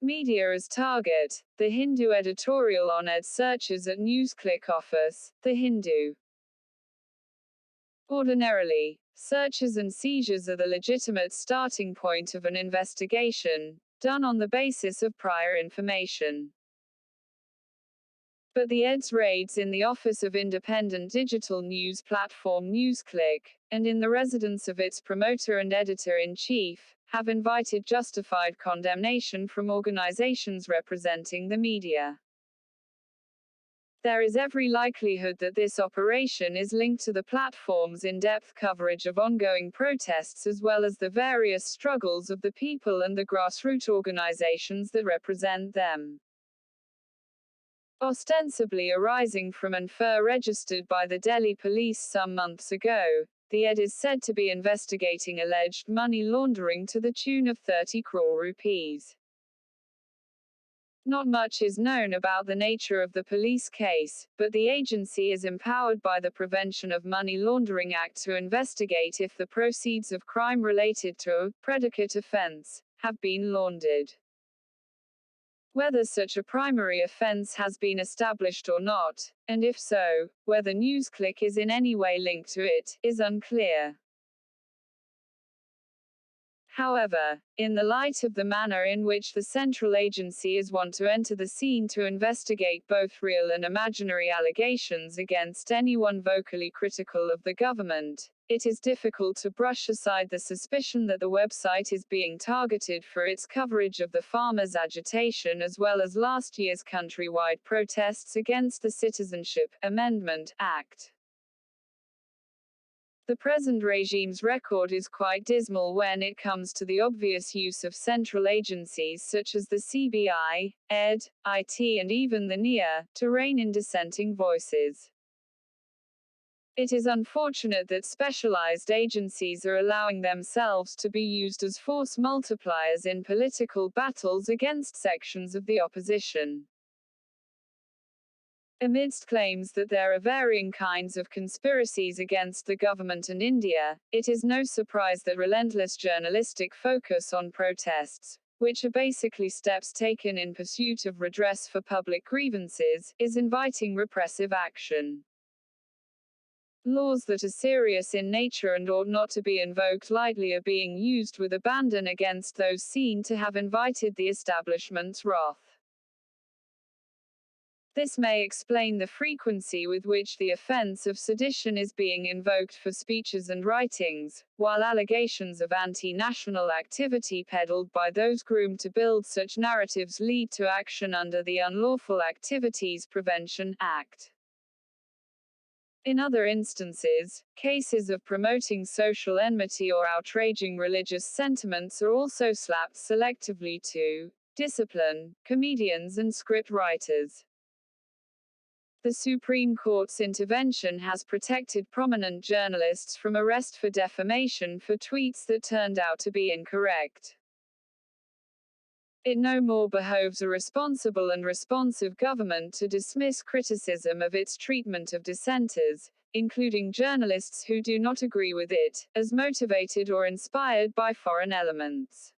Media as target. The Hindu editorial on ed searches at NewsClick offers The Hindu. Ordinarily, searches and seizures are the legitimate starting point of an investigation, done on the basis of prior information. But the ED's raids in the office of independent digital news platform NewsClick, and in the residence of its promoter and editor-in-chief, have invited justified condemnation from organizations representing the media. There is every likelihood that this operation is linked to the platform's in-depth coverage of ongoing protests as well as the various struggles of the people and the grassroots organizations that represent them. Ostensibly arising from an affair registered by the Delhi police some months ago, the ED is said to be investigating alleged money laundering to the tune of 30 crore rupees. Not much is known about the nature of the police case, but the agency is empowered by the Prevention of Money Laundering Act to investigate if the proceeds of crime related to a predicate offense have been laundered. Whether such a primary offense has been established or not, and if so, whether NewsClick is in any way linked to it, is unclear. However, in the light of the manner in which the central agency is wont to enter the scene to investigate both real and imaginary allegations against anyone vocally critical of the government, it is difficult to brush aside the suspicion that the website is being targeted for its coverage of the farmers' agitation as well as last year's countrywide protests against the Citizenship Amendment Act. The present regime's record is quite dismal when it comes to the obvious use of central agencies such as the CBI, ED, IT and even the NIA, to rein in dissenting voices. It is unfortunate that specialized agencies are allowing themselves to be used as force multipliers in political battles against sections of the opposition. Amidst claims that there are varying kinds of conspiracies against the government and India, it is no surprise that relentless journalistic focus on protests, which are basically steps taken in pursuit of redress for public grievances, is inviting repressive action. Laws that are serious in nature and ought not to be invoked lightly are being used with abandon against those seen to have invited the establishment's wrath. This may explain the frequency with which the offense of sedition is being invoked for speeches and writings, while allegations of anti-national activity peddled by those groomed to build such narratives lead to action under the Unlawful Activities Prevention Act. In other instances, cases of promoting social enmity or outraging religious sentiments are also slapped selectively to discipline comedians and script writers. The Supreme Court's intervention has protected prominent journalists from arrest for defamation for tweets that turned out to be incorrect. It no more behoves a responsible and responsive government to dismiss criticism of its treatment of dissenters, including journalists who do not agree with it, as motivated or inspired by foreign elements.